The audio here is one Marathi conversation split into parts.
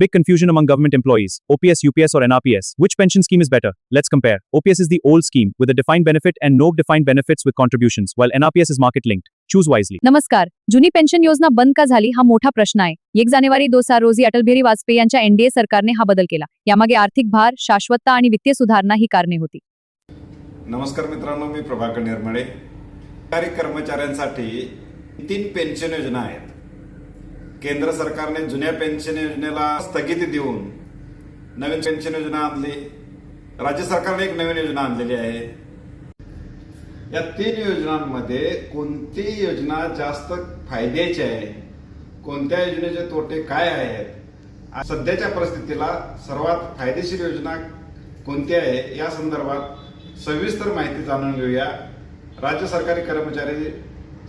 Big confusion among government employees. OPS, UPS, or NRPS. Which pension scheme is better? Let's compare. OPS is the old scheme with a defined benefit and no defined benefits with contributions, while NRPS is market linked. Choose wisely. नमस्कार. जुनी पेन्शन योजना बंद का झाली हा मोठा प्रश्न आहे. 1 जानेवारी 2000 रोजी अटल बिहारी वाजपेयी यांच्या एनडीए सरकारने हा बदल केला. यामागे आर्थिक भार, शाश्वतता आणि वित्तीय सुधारणा ही कारणे होती. नमस्कार मित्रांनो, मी प्रभाकर निर्मळे. सरकारी कर्मचाऱ्यांसाठी 3 पेन्शन योजना आहेत. केंद्र सरकारने जुन्या पेन्शन योजनेला स्थगिती देऊन नवीन पेन्शन योजना आणली. राज्य सरकारने एक नवीन योजना आणलेली आहे. या 3 योजनांमध्ये कोणती योजना जास्त फायद्याची आहे, कोणत्या योजनेचे तोटे काय आहेत, सध्याच्या परिस्थितीला सर्वात फायदेशीर योजना कोणती आहे या संदर्भात सविस्तर माहिती जाणून घेऊया. राज्य सरकारी कर्मचारी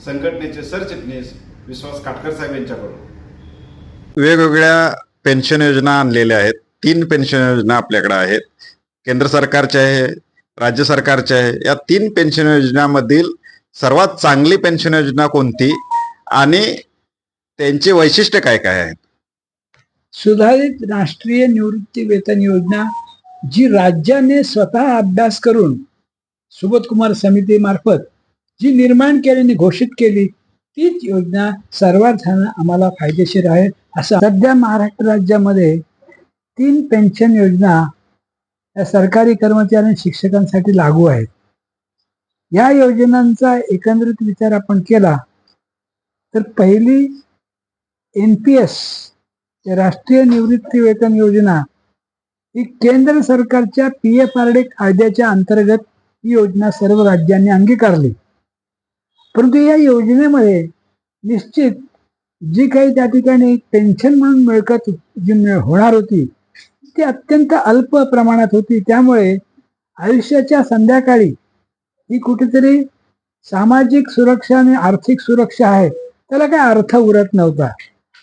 संघटनेचे सरचिटणीस विश्वास काटकर साहेब यांच्याकडून. वेगवेगळ्या पेन्शन योजना आणलेल्या आहेत. 3 पेन्शन योजना आपल्याकडे आहेत. केंद्र सरकारच्या आहे, राज्य सरकारच्या आहे. या 3 पेन्शन योजनांमधील सर्वात चांगली पेन्शन योजना कोणती आणि त्यांची वैशिष्ट्य काय काय आहेत? सुधारित राष्ट्रीय निवृत्ती वेतन योजना, जी राज्याने स्वतः अभ्यास करून सुबोध कुमार समितीमार्फत जी निर्माण केली, घोषित केली, तीच योजना सर्वात आम्हाला फायदेशीर आहे. असं सध्या महाराष्ट्र राज्यामध्ये 3 पेन्शन योजना या सरकारी कर्मचारी आणि शिक्षकांसाठी लागू आहेत. या योजनांचा एकंदरीत विचार आपण केला तर पहिली NPS राष्ट्रीय निवृत्ती वेतन योजना ही केंद्र सरकारच्या PFRDA कायद्याच्या अंतर्गत ही योजना सर्व राज्यांनी अंगीकारली. परंतु या योजनेमध्ये निश्चित जी काही त्या ठिकाणी पेन्शन म्हणून मिळकत जी होणार होती ती अत्यंत अल्प प्रमाणात होती. त्यामुळे आयुष्याच्या संध्याकाळी ही कुठेतरी सामाजिक सुरक्षा आणि आर्थिक सुरक्षा आहे त्याला काय अर्थ उरत नव्हता.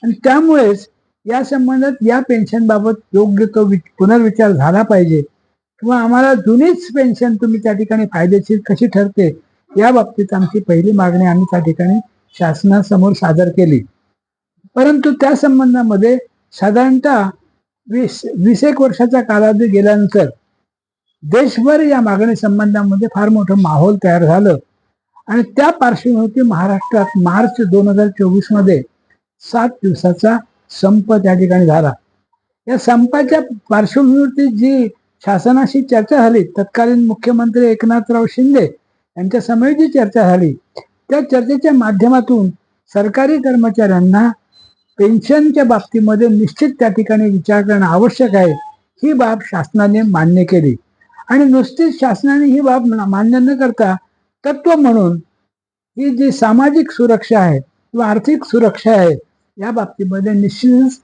आणि त्यामुळेच या संबंधात या पेन्शन बाबत योग्य तो पुनर्विचार झाला पाहिजे किंवा आम्हाला जुनीच पेन्शन तुम्ही त्या ठिकाणी फायदेशीर कशी ठरते या बाबतीत आमची पहिली मागणी आम्ही त्या ठिकाणी शासनासमोर सादर केली. परंतु त्या संबंधामध्ये साधारणतः 20 वर्षाचा कालावधी गेल्यानंतर देशभर या मागणी संबंधामध्ये फार मोठं माहोल तयार झालं आणि त्या पार्श्वभूमीवर महाराष्ट्रात मार्च 2024 मध्ये 7 दिवसाचा संप त्या ठिकाणी झाला. या संपाच्या पार्श्वभूमीवरती जी शासनाशी चर्चा झाली, तत्कालीन मुख्यमंत्री एकनाथराव शिंदे यांच्या समवेत जी चर्चा झाली त्या चर्चेच्या माध्यमातून सरकारी कर्मचाऱ्यांना पेन्शनच्या बाबतीमध्ये निश्चित त्या ठिकाणी विचार करणं आवश्यक आहे ही बाब शासनाने मान्य केली. आणि नुसतीच शासनाने ही बाब मान्य न करता तत्व म्हणून ही जी सामाजिक सुरक्षा आहे किंवा आर्थिक सुरक्षा आहे या बाबतीमध्ये निश्चितच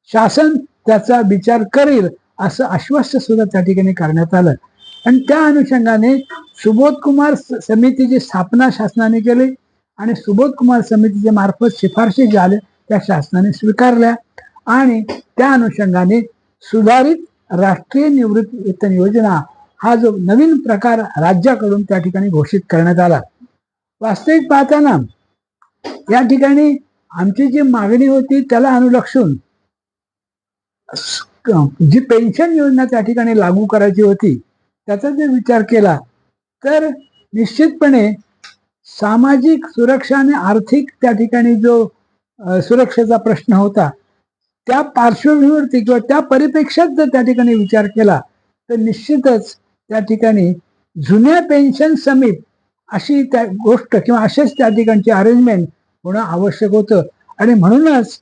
शासन त्याचा विचार करेल असं आश्वासन सुद्धा त्या ठिकाणी करण्यात आलं. आणि त्या अनुषंगाने सुबोध कुमार समितीची स्थापना शासनाने केली आणि सुबोध कुमार समितीच्या मार्फत शिफारशी झाल्या त्या शासनाने स्वीकारल्या आणि त्या अनुषंगाने सुधारित राष्ट्रीय निवृत्ती वेतन योजना हा जो नवीन प्रकार राज्याकडून त्या ठिकाणी घोषित करण्यात आला. वास्तविक पाहताना या ठिकाणी आमची जी मागणी होती त्याला अनुलक्षून जी पेन्शन योजना त्या ठिकाणी लागू करायची होती त्याचा जर विचार केला तर निश्चितपणे सामाजिक सुरक्षा आणि आर्थिक त्या ठिकाणी जो सुरक्षेचा प्रश्न होता त्या पार्श्वभूमीवरती किंवा त्या परिप्रेक्षात जर त्या ठिकाणी विचार केला तर निश्चितच त्या ठिकाणी जुन्या पेन्शन समित अशी त्या गोष्ट किंवा असेच त्या ठिकाणची अरेंजमेंट होणं आवश्यक होतं. आणि म्हणूनच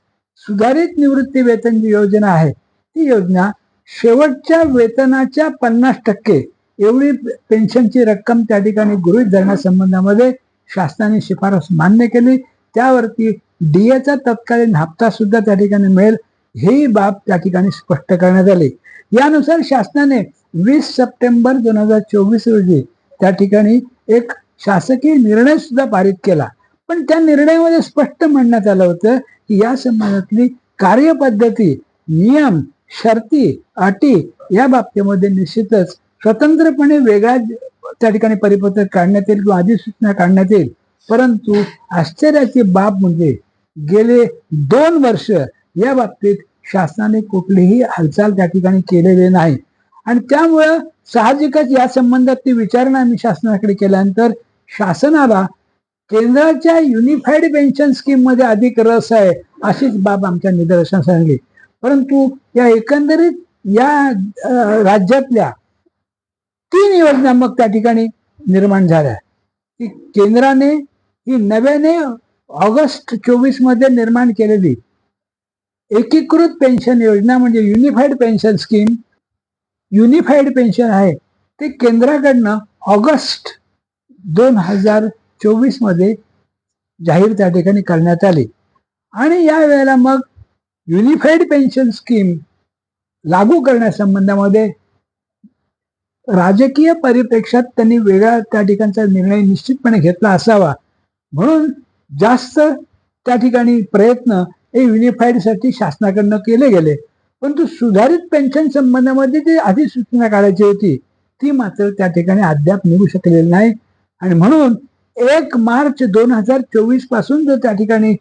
सुधारित निवृत्ती वेतन जी योजना आहे ती योजना शेवटच्या वेतनाच्या 50% एवढी पेन्शनची रक्कम त्या ठिकाणी गृहीत धरण्यासंबंधामध्ये शासनाने शिफारस मान्य केली. त्यावरती DAचा तत्कालीन हप्ता सुद्धा त्या ठिकाणी मिळेल ही बाब त्या ठिकाणी स्पष्ट करण्यात आली. यानुसार शासनाने 20 सप्टेंबर 2024 रोजी त्या ठिकाणी एक शासकीय निर्णय सुद्धा पारित केला. पण त्या निर्णयामध्ये स्पष्ट म्हणण्यात आलं होतं की या संबंधातली कार्यपद्धती, नियम, शर्ती, अटी या बाबतीमध्ये निश्चितच स्वतंत्रपणे वेगळ्या त्या ठिकाणी परिपत्रक काढण्यात येईल किंवा अधिसूचना काढण्यात येईल. परंतु आश्चर्याची बाब म्हणजे गेले 2 वर्ष या बाबतीत शासनाने कुठलीही हालचाल त्या ठिकाणी केलेली नाही. आणि त्यामुळं साहजिकच या संबंधात ती विचारणा आम्ही शासनाकडे केल्यानंतर शासनाला केंद्राच्या युनिफाईड पेन्शन स्कीम मध्ये अधिक रस आहे अशीच बाब आमच्या निदर्शनास आणली. परंतु या एकंदरीत या राज्यातल्या 3 योजना मग त्या ठिकाणी निर्माण झाल्या की केंद्राने ही नव्याने ऑगस्ट 24 मध्ये निर्माण केलेली एकीकृत पेन्शन योजना म्हणजे unified pension scheme, unified pension आहे ते केंद्राकडनं ऑगस्ट 2024 मध्ये जाहीर त्या ठिकाणी करण्यात आली. आणि या वेळेला मग युनिफाईड पेन्शन स्कीम लागू करण्यासंबंधामध्ये राजकीय परिप्रेक्षात त्यांनी वेगळा त्या ठिकाणचा निर्णय निश्चितपणे घेतला असावा म्हणून जास्त त्या ठिकाणी प्रयत्न हे युनिफाईडसाठी शासनाकडनं केले गेले. परंतु सुधारित पेन्शन संबंधामध्ये जी अधिसूचना काढायची होती ती मात्र त्या ठिकाणी अद्याप निघू शकलेली नाही. आणि म्हणून 1 मार्च 2024 पासून जो त्या ठिकाणी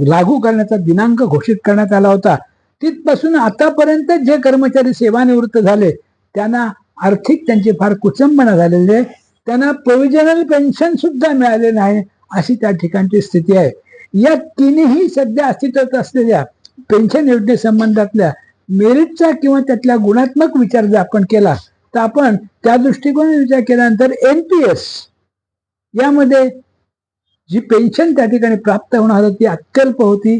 लागू करण्याचा दिनांक घोषित करण्यात आला होता तिथपासून आतापर्यंत जे कर्मचारी सेवानिवृत्त झाले त्यांना आर्थिक त्यांची फार कुचंबना झालेली आहे. त्यांना प्रोव्हिजनल पेन्शन सुद्धा मिळाले नाही अशी त्या ठिकाणची स्थिती आहे. या तिन्ही सध्या अस्तित्वात असलेल्या पेन्शन योजनेसंबंधातल्या मेरिटचा किंवा त्यातल्या गुणात्मक विचार जर आपण केला तर आपण त्या दृष्टिकोनाने विचार केल्यानंतर NPS यामध्ये जी पेन्शन त्या ठिकाणी प्राप्त होणार होती अत्यल्प होती.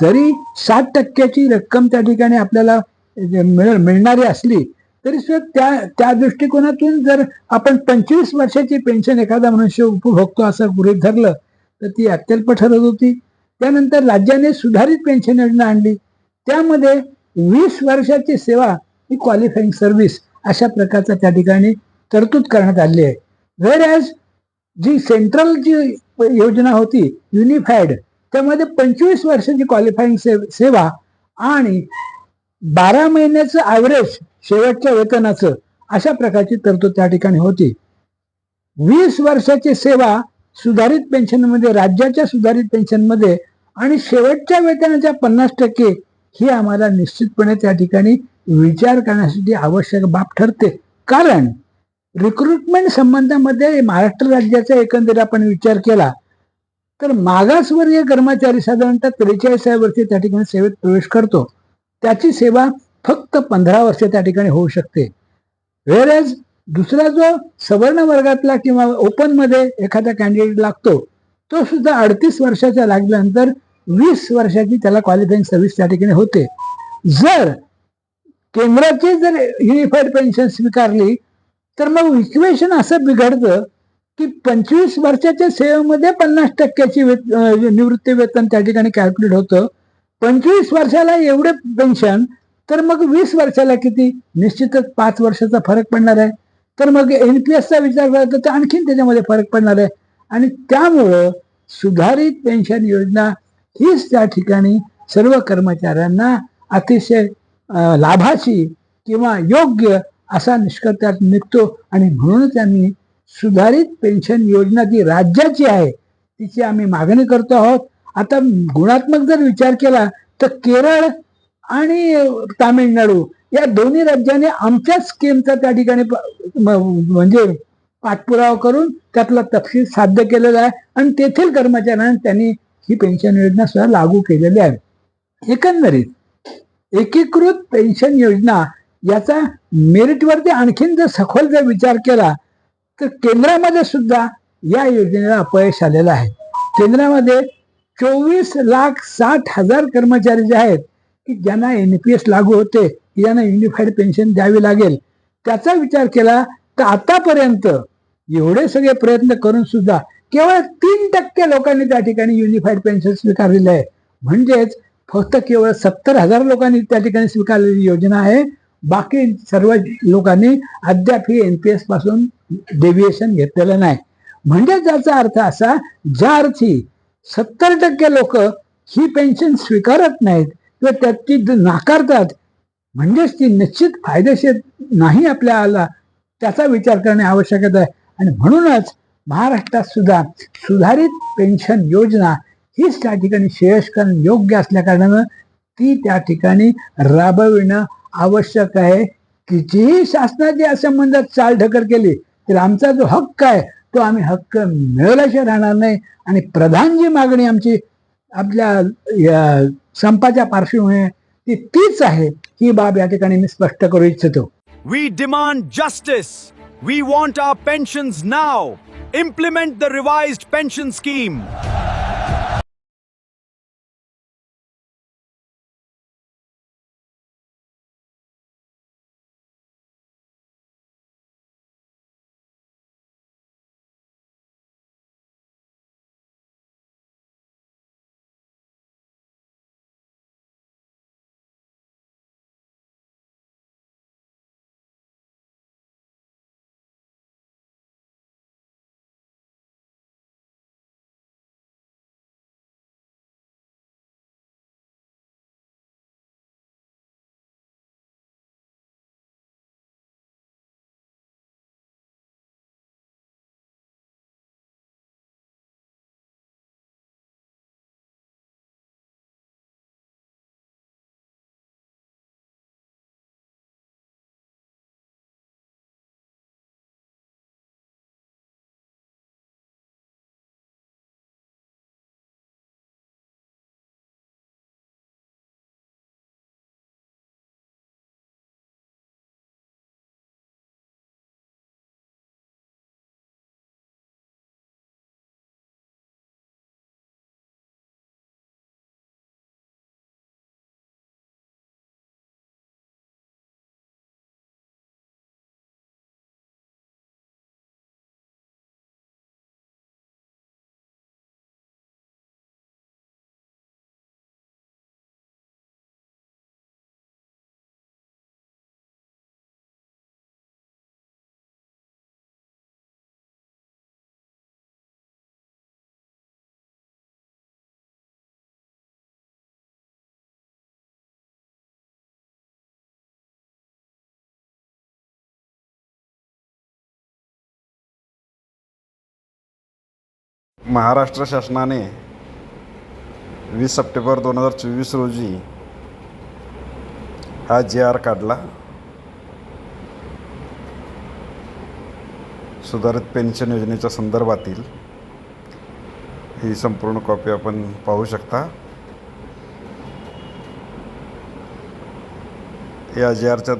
जरी 60% रक्कम त्या ठिकाणी आपल्याला मिळणारी असली तरी सुद्धा त्या दृष्टिकोनातून जर आपण 25 वर्षाची पेन्शन एखादा मनुष्य उपभोगतो असं गृहीत धरलं तर ती अत्यल्प ठरत होती. त्यानंतर राज्याने सुधारित पेन्शन योजना आणली त्यामध्ये 20 वर्षाची सेवा ही क्वालिफाईंग सर्व्हिस अशा प्रकारचा त्या ठिकाणी तरतूद करण्यात आली आहे. व्हेअरएज जी सेंट्रल जी योजना होती युनिफाईड त्यामध्ये 25 वर्षाची क्वालिफाईंग सेवा आणि 12 महिन्याचं ॲव्हरेज शेवटच्या वेतनाचं अशा प्रकारची तरतूद त्या ठिकाणी होती. 20 वर्षाची सेवा सुधारित पेन्शनमध्ये राज्याच्या सुधारित पेन्शनमध्ये आणि शेवटच्या वेतनाच्या 50% ही आम्हाला निश्चितपणे त्या ठिकाणी विचार करण्यासाठी आवश्यक बाब ठरते. कारण रिक्रुटमेंट संबंधामध्ये महाराष्ट्र राज्याचा एकंदरीत आपण विचार केला तर मागासवर्गीय कर्मचारी साधारणतः 43व्या वर्षी त्या ठिकाणी सेवेत प्रवेश करतो. त्याची सेवा फक्त 15 वर्ष त्या ठिकाणी होऊ शकते. व्हेअरएज दुसरा जो सवर्ण वर्गातला किंवा ओपन मध्ये एखादा कॅन्डिडेट लागतो तो सुद्धा 38 वर्षाचा लागल्यानंतर 20 वर्षाची त्याला क्वालिफाईंग सर्व्हिस त्या ठिकाणी होते. जर केंद्राची जर युनिफाईड पेन्शन स्वीकारली तर मग इक्वेशन असं बिघडतं की 25 वर्षाच्या सेवेमध्ये 50%ची निवृत्ती वेतन त्या ठिकाणी कॅल्क्युलेट होतं. 25 वर्षाला एवढे पेन्शन तर मग 20 वर्षाला किती निश्चितच 5 वर्षाचा फरक पडणार आहे. तर मग NPSचा विचार केला तर आणखीन त्याच्यामध्ये फरक पडणार आहे. आणि त्यामुळं सुधारित पेन्शन योजना हीच त्या ठिकाणी सर्व कर्मचाऱ्यांना अतिशय लाभाची किंवा योग्य असा निष्कर्ष त्यात निघतो. आणि म्हणूनच आम्ही सुधारित पेन्शन योजना जी राज्याची आहे तिची आम्ही मागणी करतो आहोत. आता गुणात्मक जर विचार केला तर केरळ आणि तामिळनाडू या दोन्ही राज्याने आमच्या स्कीमचा त्या ठिकाणी म्हणजे पाठपुरावा करून त्यातला तपशील साध्य केलेला आहे आणि तेथील कर्मचाऱ्यांना त्यांनी ही पेन्शन योजना सुद्धा लागू केलेली आहे. एकंदरीत एकीकृत पेन्शन योजना याचा मेरिटवरती आणखीन जर सखोल जर विचार केला तर केंद्रामध्ये सुद्धा या योजनेला अपयश आलेलं आहे. केंद्रामध्ये 24,60,000 कर्मचारी जे आहेत की ज्यांना NPS लागू होते यांना युनिफाईड पेन्शन द्यावी लागेल त्याचा विचार केला तर आतापर्यंत एवढे सगळे प्रयत्न करून सुद्धा केवळ 3% लोकांनी त्या ठिकाणी युनिफाईड पेन्शन स्वीकारलेलं आहे. म्हणजेच फक्त केवळ 70,000 लोकांनी त्या ठिकाणी स्वीकारलेली योजना आहे. बाकी सर्व लोकांनी अद्याप ही NPS पासून डेव्हिएशन घेतलेलं नाही. म्हणजे त्याचा अर्थ असा ज्या अर्थी 70% लोक ही पेन्शन स्वीकारत नाहीत किंवा त्याची नाकारतात म्हणजेच ती निश्चित फायदेशीर नाही आपल्याला त्याचा विचार करणे आवश्यक आहे. आणि म्हणूनच महाराष्ट्रात सुद्धा सुधारित पेन्शन योजना हीच त्या ठिकाणी श्रेयस्कर योग्य असल्या कारणानं ती त्या ठिकाणी राबविणं आवश्यक आहे. कितीही शासनाच्या संबंधात चालढकल केली तर आमचा जो हक्क आहे तो आम्ही हक्क मिळवल्याशिवाय राहणार नाही. आणि प्रधान जी मागणी आमची आपल्या संपाच्या पार्श्वभूमीवर तीच आहे. ही बाब या ठिकाणी मी स्पष्ट करू इच्छितो. We demand justice. We want our pensions now. Implement the revised pension scheme. Maharashtra शासनाने 20 सप्टेंबर 2024 रोजी हा JR काढला. सुधारित पेन्शन योजनेच्या संदर्भातील ही संपूर्ण कॉपी आपण पाहू शकता. या JRच्या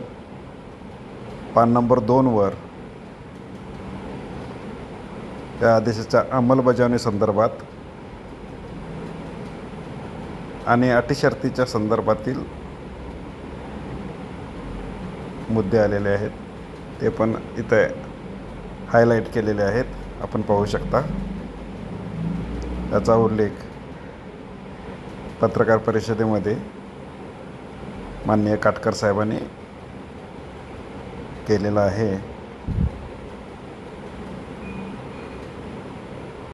पान नंबर 2वर या आदेशाच्या अंमलबजावणी संदर्भात आणि अटी शर्तीच्या संदर्भातील मुद्दे आलेले आहेत. ते पण इथे हायलाईट केलेले आहेत, आपण पाहू शकता. याचा उल्लेख पत्रकार परिषदेमध्ये माननीय काटकर साहेबांनी केलेला आहे.